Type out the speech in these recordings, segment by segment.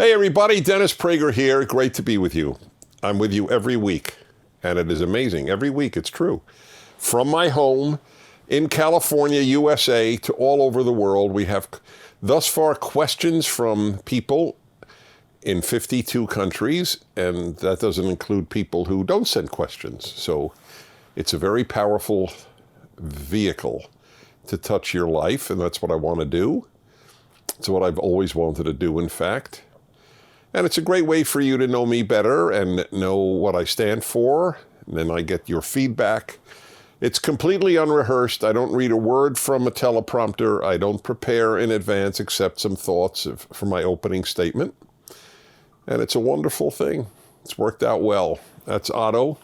Hey everybody, Dennis Prager here. Great to be with you. I'm with you every week, and it is amazing. Every week, it's true. From my home in California, USA, to all over the world, we have thus far questions from people in 52 countries, and that doesn't include people who don't send questions. So it's a very powerful vehicle to touch your life, and that's what I want to do. It's what I've always wanted to do, in fact. And it's a great way for you to know me better and know what I stand for. And then I get your feedback. It's completely unrehearsed. I don't read a word from a teleprompter. I don't prepare in advance except some thoughts for my opening statement. And it's a wonderful thing. It's worked out well. That's Otto.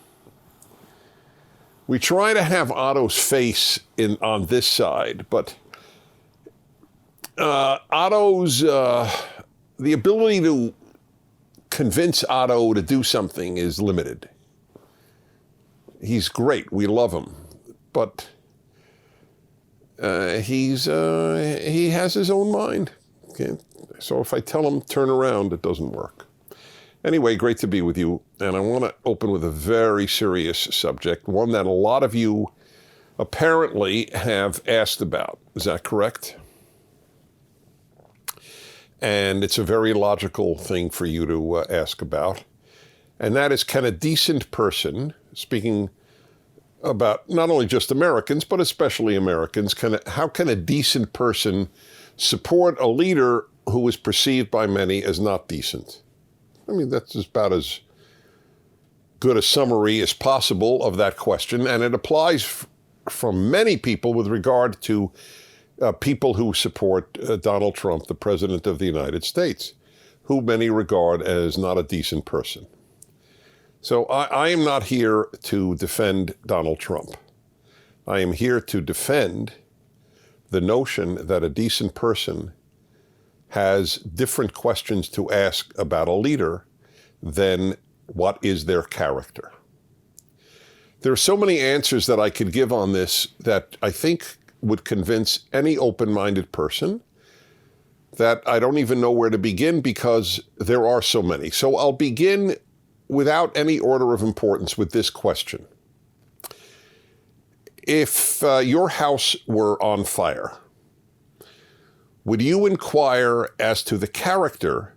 We try to have Otto's face on this side, but Otto's, the ability to convince Otto to do something is limited. He's great. We love him. But he has his own mind. Okay? So if I tell him turn around, it doesn't work. Anyway, great to be with you. And I want to open with a very serious subject, one that a lot of you apparently have asked about. Is that correct? And it's a very logical thing for you to ask about. And that is, can a decent person, speaking about not only just Americans, but especially Americans, how can a decent person support a leader who is perceived by many as not decent? I mean, that's about as good a summary as possible of that question. And it applies from many people with regard to people who support Donald Trump, the President of the United States, who many regard as not a decent person. So I am not here to defend Donald Trump. I am here to defend the notion that a decent person has different questions to ask about a leader than what is their character. There are so many answers that I could give on this that I think would convince any open-minded person that I don't even know where to begin because there are so many. So I'll begin without any order of importance with this question. If your house were on fire, would you inquire as to the character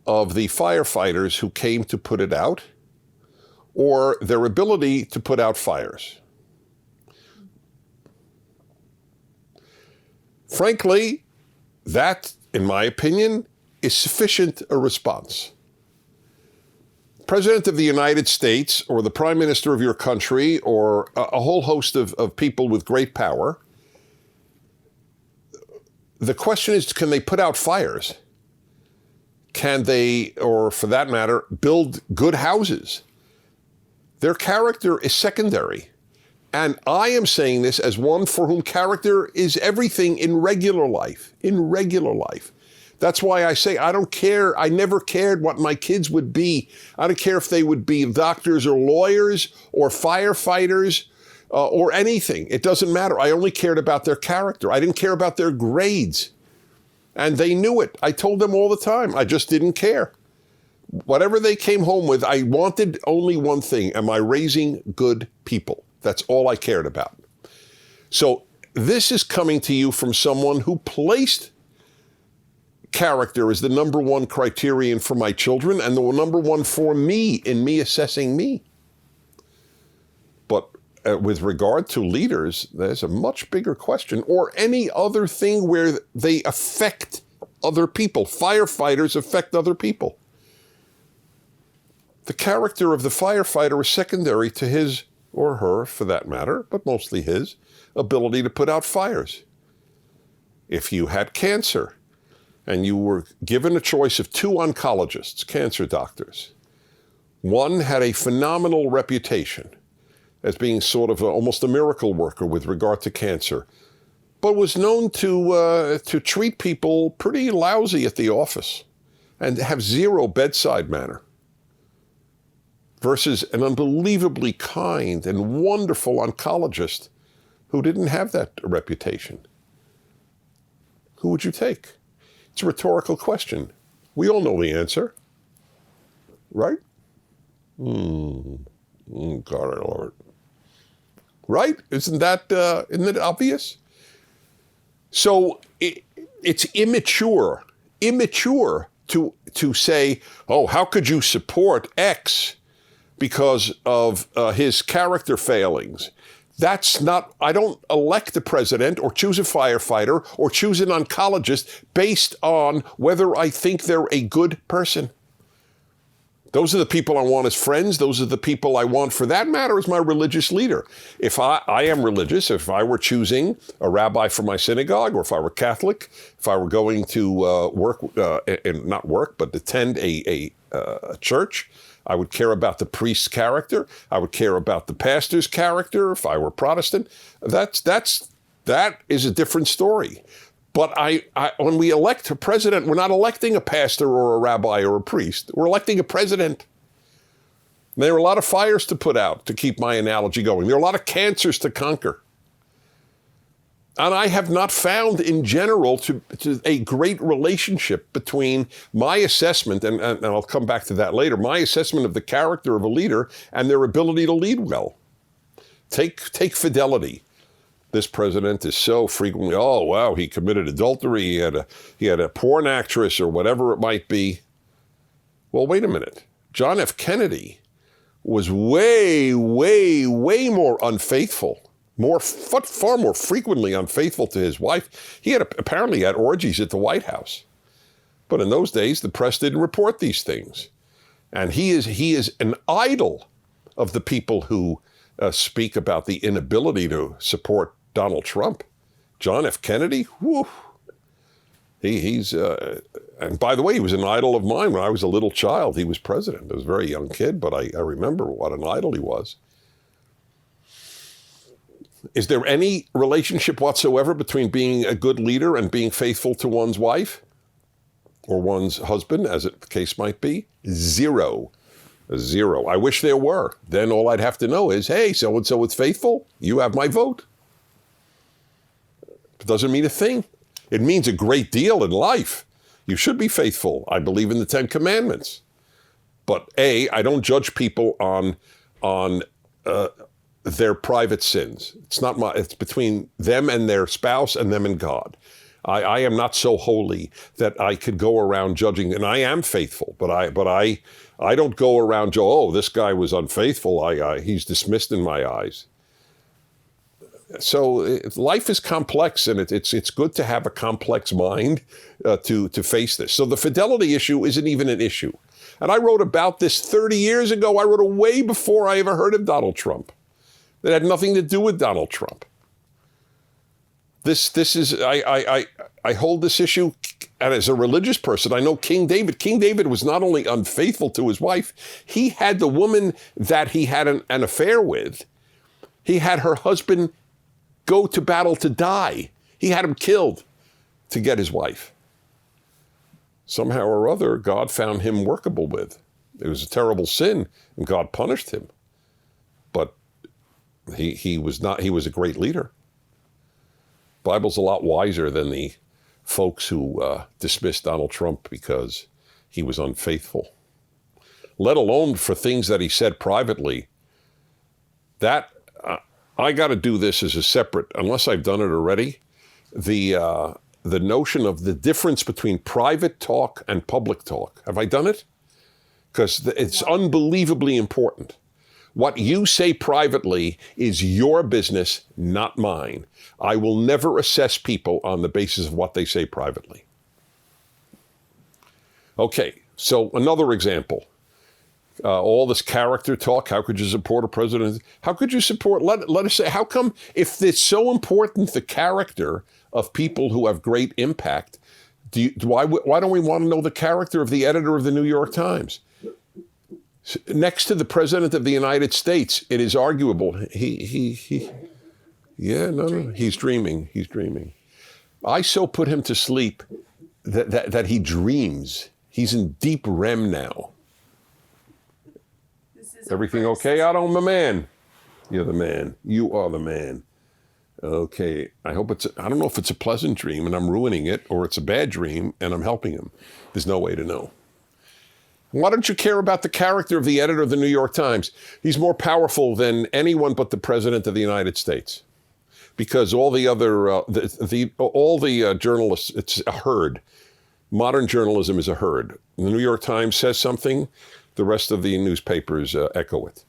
of the firefighters who came to put it out, or their ability to put out fires? Frankly, that, in my opinion, is sufficient a response. President of the United States, or the Prime Minister of your country, or a whole host of people with great power, the question is, can they put out fires? Can they, or for that matter, build good houses? Their character is secondary. And I am saying this as one for whom character is everything in regular life, That's why I say I don't care. I never cared what my kids would be. I don't care if they would be doctors or lawyers or firefighters or anything. It doesn't matter. I only cared about their character. I didn't care about their grades. And they knew it. I told them all the time. I just didn't care. Whatever they came home with, I wanted only one thing. Am I raising good people? That's all I cared about. So this is coming to you from someone who placed character as the number one criterion for my children and the number one for me in me assessing me. But with regard to leaders, there's a much bigger question, or any other thing where they affect other people. Firefighters affect other people. The character of the firefighter is secondary to his or her, for that matter, but mostly his, ability to put out fires. If you had cancer and you were given a choice of two oncologists, cancer doctors, one had a phenomenal reputation as being sort of almost a miracle worker with regard to cancer, but was known to treat people pretty lousy at the office and have zero bedside manner, versus an unbelievably kind and wonderful oncologist who didn't have that reputation. Who would you take? It's a rhetorical question. We all know the answer, right? God, I love it. Right? Isn't it obvious? So it's immature to say, oh, how could you support X because of his character failings? That's not, I don't elect a president or choose a firefighter or choose an oncologist based on whether I think they're a good person. Those are the people I want as friends. Those are the people I want, for that matter, as my religious leader. If I am religious, if I were choosing a rabbi for my synagogue, or if I were Catholic, if I were going to attend a church, I would care about the priest's character. I would care about the pastor's character. If I were Protestant, that is a different story. But when we elect a president, we're not electing a pastor or a rabbi or a priest. We're electing a president. And there are a lot of fires to put out, to keep my analogy going. There are a lot of cancers to conquer. And I have not found in general to a great relationship between my assessment, and I'll come back to that later, my assessment of the character of a leader and their ability to lead well. Take fidelity. This president is so frequently, oh, wow, he committed adultery, he had a porn actress or whatever it might be. Well, wait a minute. John F. Kennedy was way, way, way more unfaithful, far more frequently unfaithful to his wife. He apparently had orgies at the White House. But in those days, the press didn't report these things. And he is an idol of the people who speak about the inability to support Donald Trump. John F. Kennedy, whew. He's and by the way, he was an idol of mine when I was a little child. He was president. I was a very young kid, but I remember what an idol he was. Is there any relationship whatsoever between being a good leader and being faithful to one's wife or one's husband, as the case might be? Zero. I wish there were. Then all I'd have to know is, hey, so-and-so is faithful. You have my vote. It doesn't mean a thing. It means a great deal in life. You should be faithful. I believe in the 10 Commandments. But I don't judge people on their private sins. It's between them and their spouse and them and God. I am not so holy that I could go around judging, and I am faithful, but I don't go around, oh, this guy was unfaithful. He's dismissed in my eyes. So life is complex, and it's good to have a complex mind to face this. So the fidelity issue isn't even an issue. And I wrote about this 30 years ago. I wrote it way before I ever heard of Donald Trump. It had nothing to do with Donald Trump. This is, I hold this issue, and as a religious person, I know King David. King David was not only unfaithful to his wife, he had the woman that he had an affair with, he had her husband go to battle to die. He had him killed to get his wife. Somehow or other, God found him workable with. It was a terrible sin, and God punished him. But he was a great leader. Bible's a lot wiser than the folks who dismissed Donald Trump because he was unfaithful, let alone for things that he said privately. That I got to do this as a separate, unless I've done it already, the notion of the difference between private talk and public talk. Have I done it? Because it's unbelievably important. What you say privately is your business, not mine. I will never assess people on the basis of what they say privately. Okay, so another example. All this character talk, how could you support a president? How could you support, let us say, how come, if it's so important, the character of people who have great impact, why don't we want to know the character of the editor of the New York Times? Next to the President of the United States, it is arguable. He's dreaming. I so put him to sleep that he dreams. He's in deep REM now. Everything okay, Otto, my man? You're the man. You are the man. Okay, I don't know if it's a pleasant dream and I'm ruining it, or it's a bad dream and I'm helping him. There's no way to know. Why don't you care about the character of the editor of the New York Times? He's more powerful than anyone but the President of the United States. Because all the other, journalists, it's a herd. Modern journalism is a herd. The New York Times says something, the rest of the newspapers echo it.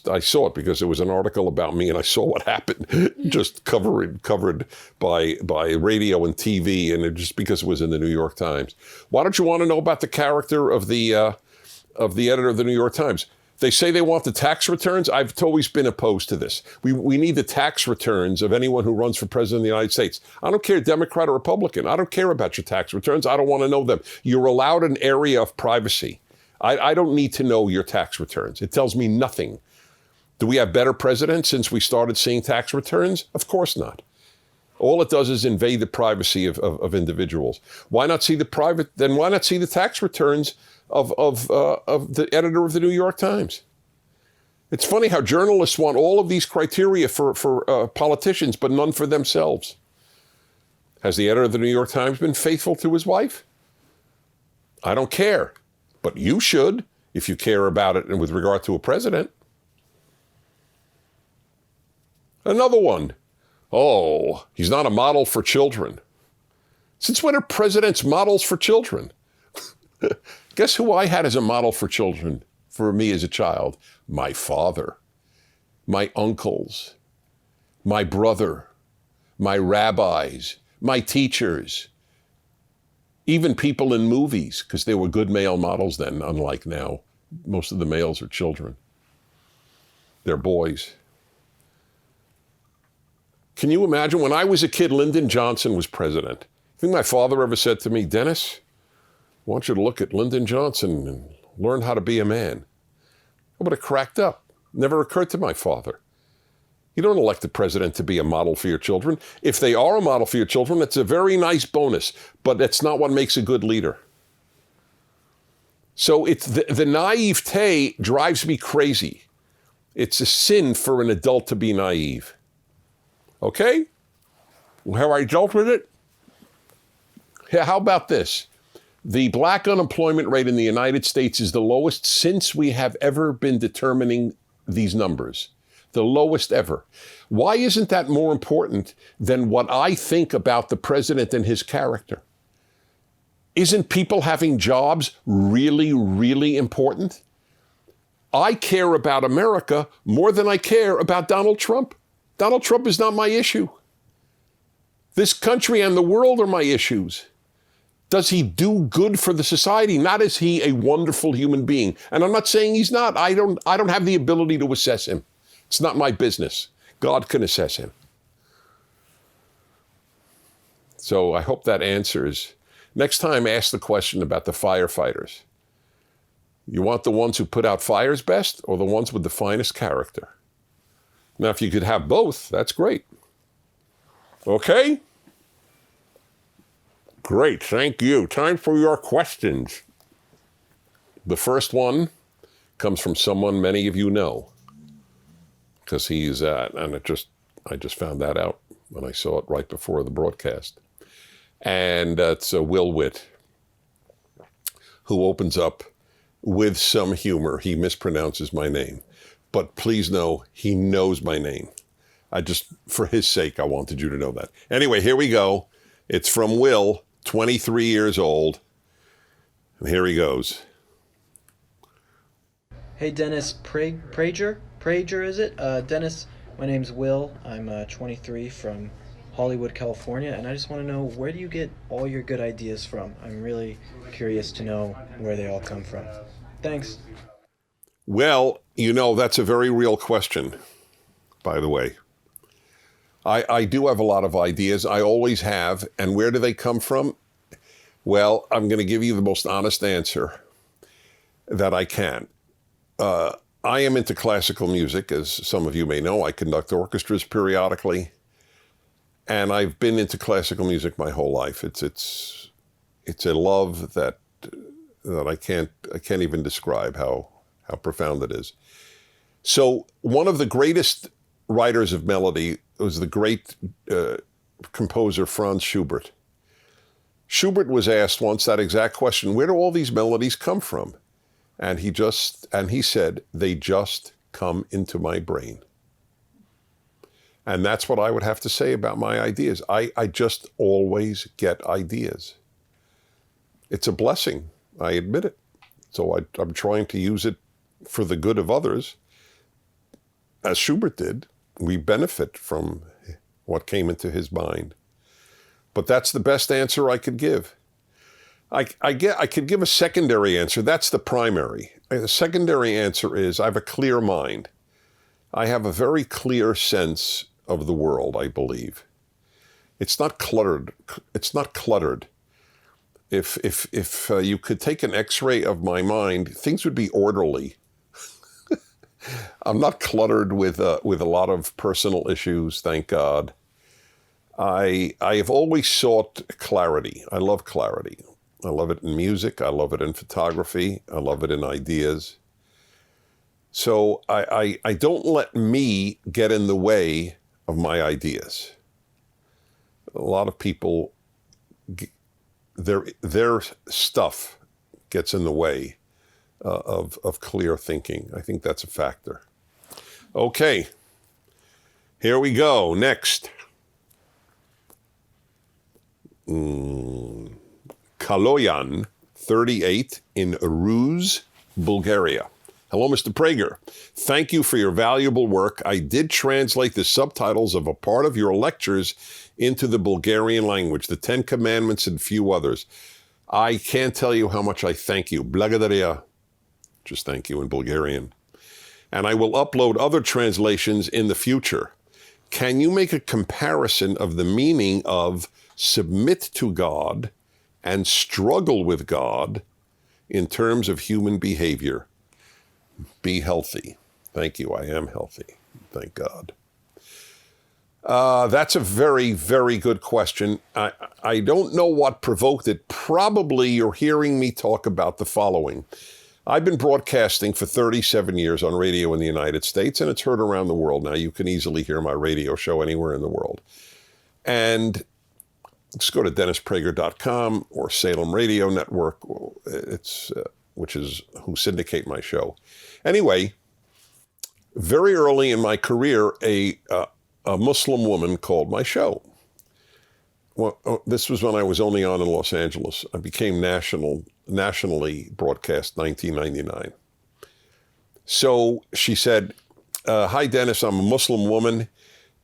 I saw it because there was an article about me and I saw what happened, just covered by radio and TV, and because it was in the New York Times. Why don't you want to know about the character of the editor of the New York Times? They say they want the tax returns. I've always been opposed to this. We need the tax returns of anyone who runs for president of the United States. I don't care, Democrat or Republican. I don't care about your tax returns. I don't want to know them. You're allowed an area of privacy. I don't need to know your tax returns. It tells me nothing. Do we have better presidents since we started seeing tax returns? Of course not. All it does is invade the privacy of individuals. Why not see why not see the tax returns of the editor of the New York Times? It's funny how journalists want all of these criteria for politicians, but none for themselves. Has the editor of the New York Times been faithful to his wife? I don't care. But you should, if you care about it and with regard to a president. Another one. Oh, he's not a model for children. Since when are presidents models for children? Guess who I had as a model for children, for me as a child? My father, my uncles, my brother, my rabbis, my teachers, even people in movies, because they were good male models then, unlike now. Most of the males are children. They're boys. Can you imagine, when I was a kid, Lyndon Johnson was president. I think my father ever said to me, Dennis, I want you to look at Lyndon Johnson and learn how to be a man. I would have cracked up. Never occurred to my father. You don't elect the president to be a model for your children. If they are a model for your children, it's a very nice bonus, but that's not what makes a good leader. So it's the naivete drives me crazy. It's a sin for an adult to be naive. Okay? Have I dealt with it? How about this? The black unemployment rate in the United States is the lowest since we have ever been determining these numbers. The lowest ever. Why isn't that more important than what I think about the president and his character? Isn't people having jobs really, really important? I care about America more than I care about Donald Trump. Donald Trump is not my issue. This country and the world are my issues. Does he do good for the society? Not is he a wonderful human being. And I'm not saying he's not. I don't have the ability to assess him. It's not my business. God can assess him. So I hope that answers. Next time, ask the question about the firefighters. You want the ones who put out fires best or the ones with the finest character? Now, if you could have both, that's great. Okay? Great, thank you. Time for your questions. The first one comes from someone many of you know, because he's and I just found that out when I saw it right before the broadcast. And it's Will Witt, who opens up with some humor. He mispronounces my name, but please know he knows my name. For his sake, I wanted you to know that. Anyway, here we go. It's from Will, 23 years old. And here he goes. Hey, Dennis, Prager, is it? Dennis, my name's Will. I'm 23 from Hollywood, California, and I just want to know, where do you get all your good ideas from? I'm really curious to know where they all come from. Thanks. Well, that's a very real question, by the way. I do have a lot of ideas. I always have. And where do they come from? Well, I'm going to give you the most honest answer that I can. I am into classical music, as some of you may know. I conduct orchestras periodically, and I've been into classical music my whole life. It's a love that I can't even describe how profound it is. So one of the greatest writers of melody was the great composer Franz Schubert. Schubert was asked once that exact question, where do all these melodies come from? And he said, they just come into my brain. And that's what I would have to say about my ideas. I just always get ideas. It's a blessing. I admit it. So I'm trying to use it for the good of others. As Schubert did, we benefit from what came into his mind. But that's the best answer I could give. I could give a secondary answer. That's the primary. The secondary answer is I have a clear mind. I have a very clear sense of the world, I believe. It's not cluttered. It's not cluttered. If you could take an X-ray of my mind, things would be orderly. I'm not cluttered with a lot of personal issues, thank God. I have always sought clarity. I love clarity. I love it in music. I love it in photography. I love it in ideas. So I don't let me get in the way of my ideas. A lot of people, their stuff gets in the way of clear thinking. I think that's a factor. Okay, here we go. Next. Kaloyan, 38, in Ruse, Bulgaria. Hello, Mr. Prager. Thank you for your valuable work. I did translate the subtitles of a part of your lectures into the Bulgarian language, the 10 Commandments and few others. I can't tell you how much I thank you. Благодаря. Just thank you in Bulgarian. And I will upload other translations in the future. Can you make a comparison of the meaning of submit to God and struggle with God in terms of human behavior? Be healthy. Thank you. I am healthy. Thank God. That's a very, very good question. I don't know what provoked it. Probably you're hearing me talk about the following. I've been broadcasting for 37 years on radio in the United States, and it's heard around the world. Now, you can easily hear my radio show anywhere in the world. And just go to DennisPrager.com or Salem Radio Network, which is who syndicate my show. Anyway, very early in my career, a Muslim woman called my show. Well, this was when I was only on in Los Angeles. I became nationally broadcast 1999. So she said, hi, Dennis, I'm a Muslim woman,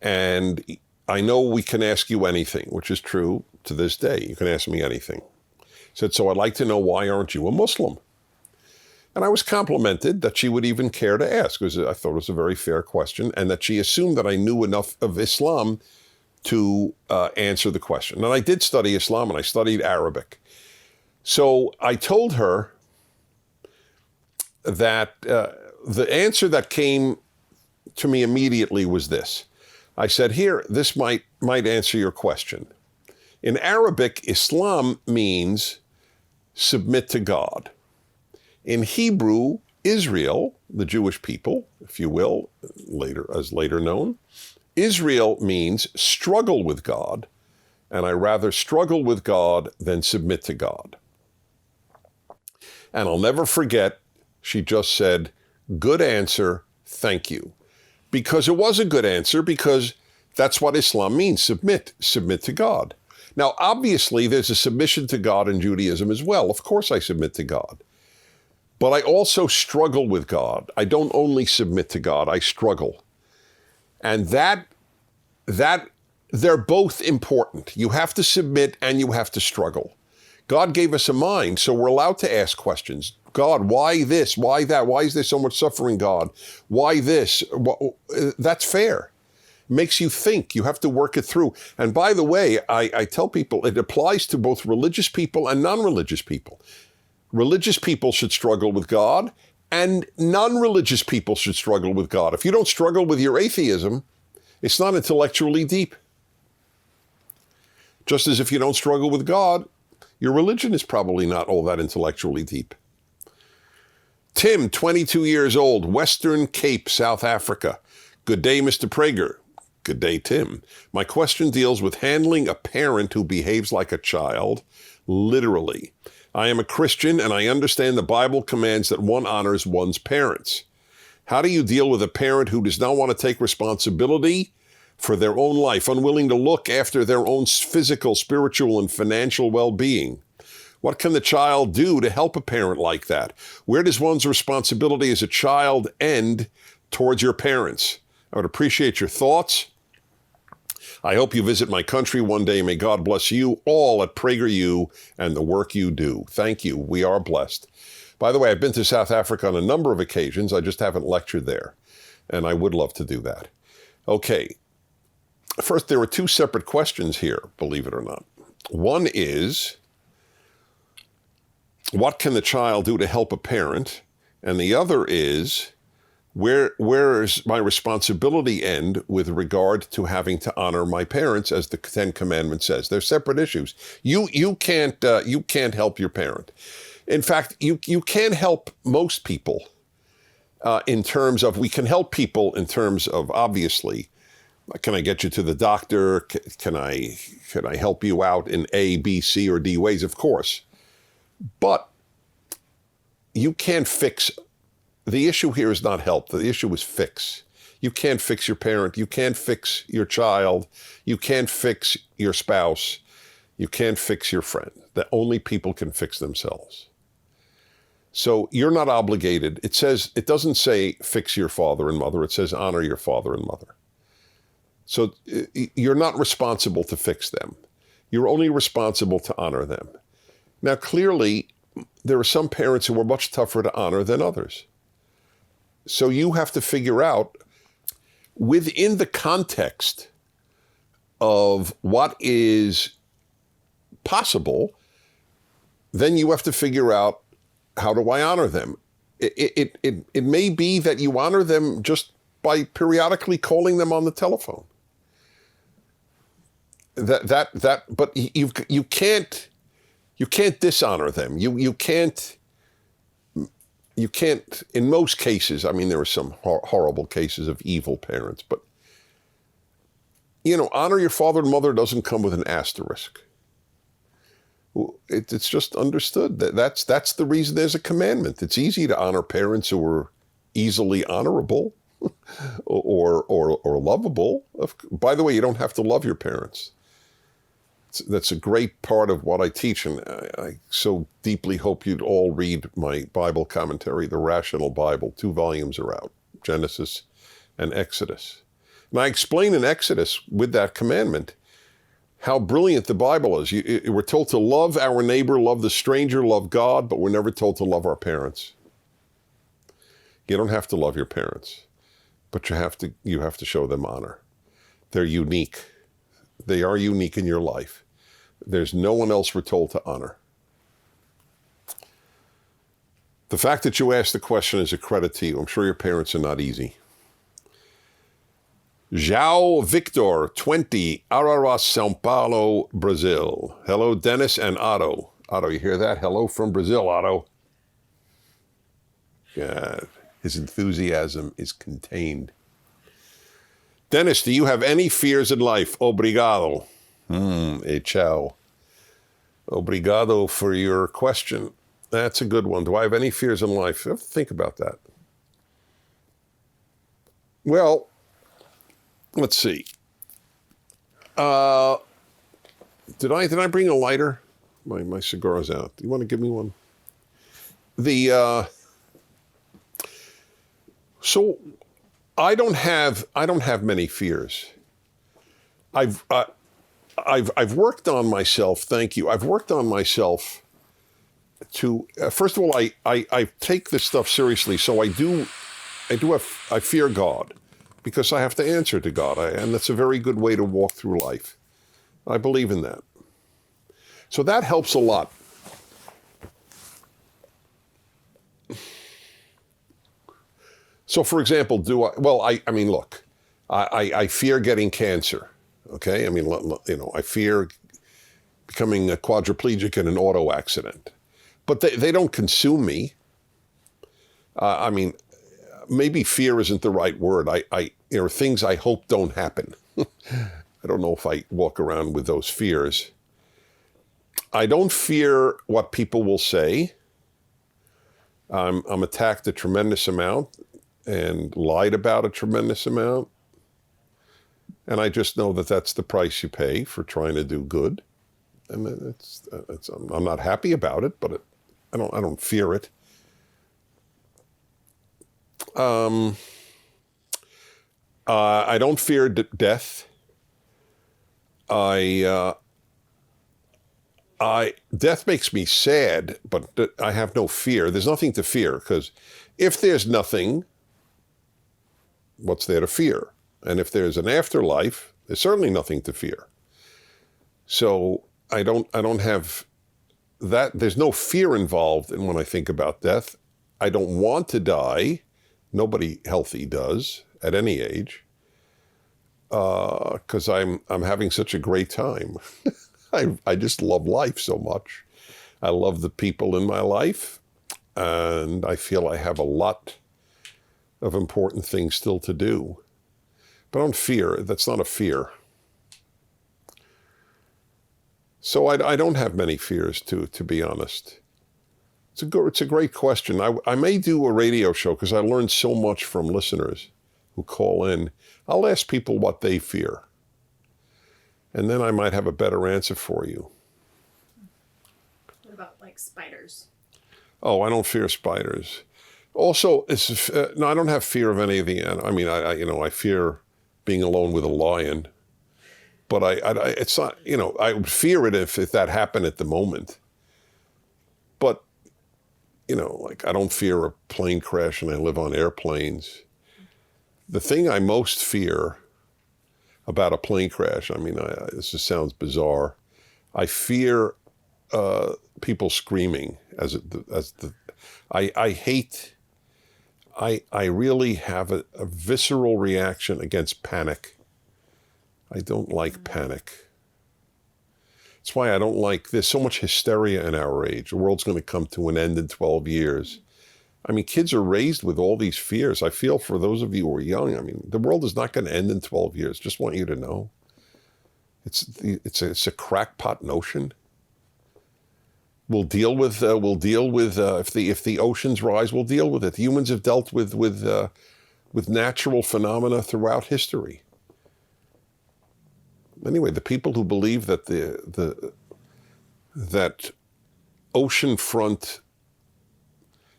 and I know we can ask you anything, which is true to this day. You can ask me anything. Said, so I'd like to know, why aren't you a Muslim? And I was complimented that she would even care to ask, because I thought it was a very fair question, and that she assumed that I knew enough of Islam to answer the question. And I did study Islam, and I studied Arabic. So I told her that the answer that came to me immediately was this. I said, here, this might answer your question. In Arabic, Islam means submit to God. In Hebrew, Israel, the Jewish people, if you will, later known, Israel means struggle with God, and I rather struggle with God than submit to God. And I'll never forget, she just said, good answer, thank you. Because it was a good answer, because that's what Islam means, submit to God. Now, obviously, there's a submission to God in Judaism as well. Of course I submit to God. But I also struggle with God. I don't only submit to God, I struggle. And that they're both important. You have to submit and you have to struggle. God gave us a mind, so we're allowed to ask questions. God, why this? Why that? Why is there so much suffering, God? Why this? That's fair. It makes you think. You have to work it through. And by the way, I tell people it applies to both religious people and non-religious people. Religious people should struggle with God, and non-religious people should struggle with God. If you don't struggle with your atheism, it's not intellectually deep. Just as if you don't struggle with God, your religion is probably not all that intellectually deep. Tim, 22 years old, Western Cape, South Africa. Good day, Mr. Prager. Good day, Tim. My question deals with handling a parent who behaves like a child, literally. I am a Christian and I understand the Bible commands that one honors one's parents. How do you deal with a parent who does not want to take responsibility for their own life, unwilling to look after their own physical, spiritual, and financial well-being? What can the child do to help a parent like that? Where does one's responsibility as a child end towards your parents? I would appreciate your thoughts. I hope you visit my country one day. May God bless you all at PragerU and the work you do. Thank you. We are blessed. By the way, I've been to South Africa on a number of occasions. I just haven't lectured there, and I would love to do that. Okay. First, there are two separate questions here, believe it or not. One is, what can the child do to help a parent? And the other is, where does my responsibility end with regard to having to honor my parents, as the Ten Commandments says? They're separate issues. You can't help your parent. In fact, you can help most people in terms of, we can help people in terms of, obviously, can I get you to the doctor? Can I help you out in A, B, C, or D ways? Of course. But you can't fix. The issue here is not help. The issue is fix. You can't fix your parent. You can't fix your child. You can't fix your spouse. You can't fix your friend. That only people can fix themselves. So you're not obligated. It doesn't say fix your father and mother. It says honor your father and mother. So you're not responsible to fix them. You're only responsible to honor them. Now, clearly, there are some parents who are much tougher to honor than others. So you have to figure out, within the context of what is possible, then you have to figure out, how do I honor them? It may be that you honor them just by periodically calling them on the telephone. But you can't dishonor them. You can't, in most cases, I mean, there are some horrible cases of evil parents, but, honor your father and mother doesn't come with an asterisk. It's just understood that's the reason there's a commandment. It's easy to honor parents who are easily honorable or lovable. By the way, you don't have to love your parents. That's a great part of what I teach, and I so deeply hope you'd all read my Bible commentary, The Rational Bible. 2 volumes are out, Genesis and Exodus. And I explain in Exodus, with that commandment, how brilliant the Bible is. We're told to love our neighbor, love the stranger, love God, but we're never told to love our parents. You don't have to love your parents, but you have to show them honor. They're unique. They are unique in your life. There's no one else we're told to honor. The fact that you asked the question is a credit to you. I'm sure your parents are not easy. João Victor, 20, Araras, São Paulo, Brazil. Hello, Dennis and Otto. Otto, you hear that? Hello from Brazil, Otto. God, his enthusiasm is contained. Dennis, do you have any fears in life? Obrigado. Ciao. Obrigado for your question. That's a good one. Do I have any fears in life? Think about that. Well, let's see. Did I bring a lighter? My cigar is out. Do you want to give me one? So I don't have many fears. I've worked on myself. Thank you. I've worked on myself to first of all, I take this stuff seriously. So I fear God, because I have to answer to God, and that's a very good way to walk through life. I believe in that. So that helps a lot. So, for example, look, I fear getting cancer. Okay, I fear becoming a quadriplegic in an auto accident, but they don't consume me. Maybe fear isn't the right word. Things I hope don't happen. I don't know if I walk around with those fears. I don't fear what people will say. I'm attacked a tremendous amount and lied about a tremendous amount. And I just know that that's the price you pay for trying to do good. And I'm not happy about it, but I don't fear it. I don't fear death. Death makes me sad, but I have no fear. There's nothing to fear, because if there's nothing, what's there to fear? And if there's an afterlife, there's certainly nothing to fear. So I don't have that. There's no fear involved in when I think about death. I don't want to die. Nobody healthy does at any age, because I'm having such a great time. I just love life so much. I love the people in my life, and I feel I have a lot of important things still to do. But I don't fear. That's not a fear. So I don't have many fears, to be honest. It's a great question. I may do a radio show, because I learned so much from listeners who call in. I'll ask people what they fear, and then I might have a better answer for you. What about like spiders? Oh, I don't fear spiders. Also, no, I don't have fear of any of the. I mean, I fear being alone with a lion, but it's not. I would fear it if that happened at the moment. But like, I don't fear a plane crash, and I live on airplanes. The thing I most fear about a plane crash, I mean, this just sounds bizarre. I fear people screaming I hate. I really have a visceral reaction against panic. I don't like panic. That's why I don't like, there's so much hysteria in our age. The world's going to come to an end in 12 years. I mean, kids are raised with all these fears. I feel for those of you who are young, I mean, the world is not going to end in 12 years. Just want you to know. It's a crackpot notion. We'll deal with if the oceans rise, we'll deal with it. Humans have dealt with natural phenomena throughout history. Anyway, the people who believe that that oceanfront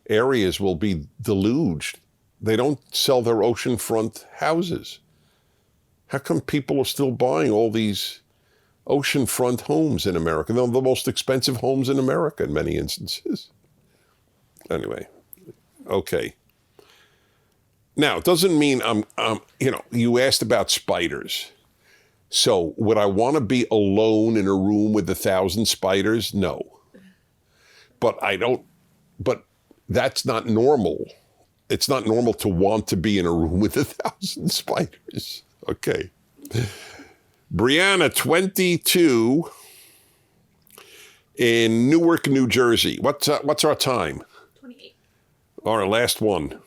areas will be deluged, they don't sell their oceanfront houses. How come people are still buying all these oceanfront homes in America? They're the most expensive homes in America in many instances. Anyway, okay. Now, it doesn't mean you asked about spiders. So would I want to be alone in a room with 1,000 spiders? No. But that's not normal. It's not normal to want to be in a room with 1,000 spiders. Okay. Brianna, 22, in Newark, New Jersey. What's our time? 28. Our last one.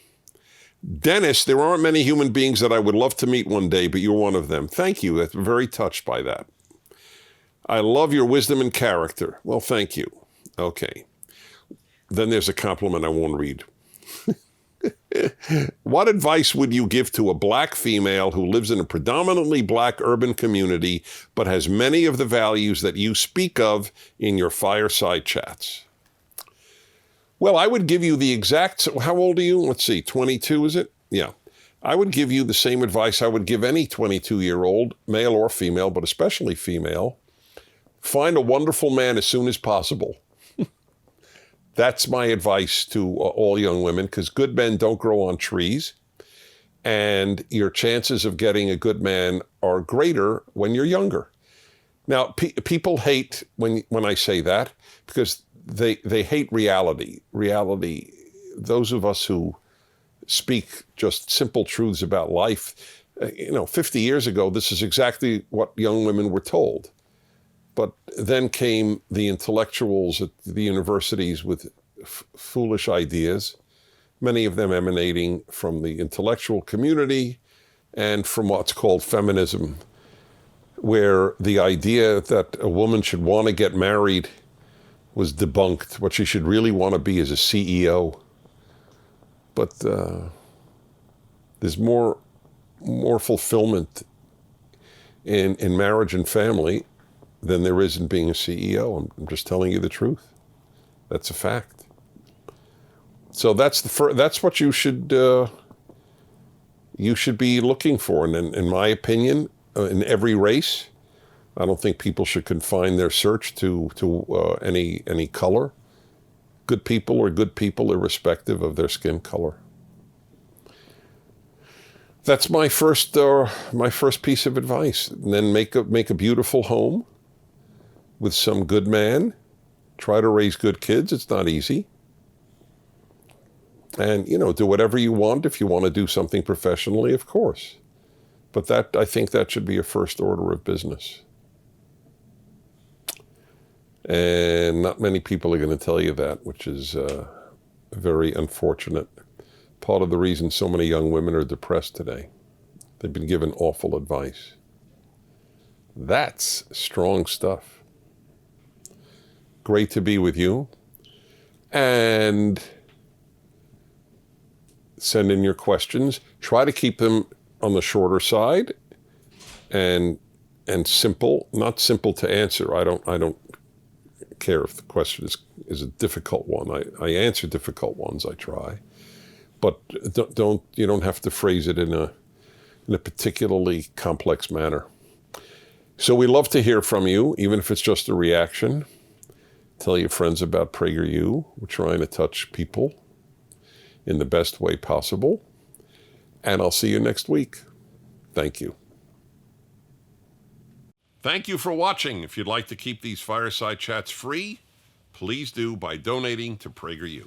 Dennis, there aren't many human beings that I would love to meet one day, but you're one of them. Thank you. I'm very touched by that. I love your wisdom and character. Well, thank you. Okay. Then there's a compliment I won't read. What advice would you give to a black female who lives in a predominantly black urban community, but has many of the values that you speak of in your fireside chats? Well, I would give you the exact, how old are you? Let's see, 22, is it? Yeah. I would give you the same advice I would give any 22-year-old, male or female, but especially female. Find a wonderful man as soon as possible. That's my advice to all young women, because good men don't grow on trees, and your chances of getting a good man are greater when you're younger. Now, people hate when I say that, because they hate reality. Reality, those of us who speak just simple truths about life, 50 years ago, this is exactly what young women were told. But then came the intellectuals at the universities with foolish ideas, many of them emanating from the intellectual community and from what's called feminism. where the idea that a woman should want to get married was debunked. What she should really want to be is a CEO. But there's more fulfillment in marriage and family than there is in being a CEO. I'm just telling you the truth. That's a fact. So that's what you should be looking for. And in my opinion, in every race, I don't think people should confine their search to any color. Good people are good people irrespective of their skin color. That's my first piece of advice. And then make a beautiful home with some good man. Try to raise good kids. It's not easy. And, do whatever you want if you want to do something professionally, of course. But I think that should be a first order of business. And not many people are going to tell you that, which is very unfortunate. Part of the reason so many young women are depressed today. They've been given awful advice. That's strong stuff. Great to be with you. And send in your questions. Try to keep them on the shorter side and simple, not simple to answer. I don't care if the question is a difficult one. I answer difficult ones, I try. But you don't have to phrase it in a particularly complex manner. So we love to hear from you, even if it's just a reaction. Tell your friends about PragerU. We're trying to touch people in the best way possible. And I'll see you next week. Thank you. Thank you for watching. If you'd like to keep these fireside chats free, please do by donating to PragerU.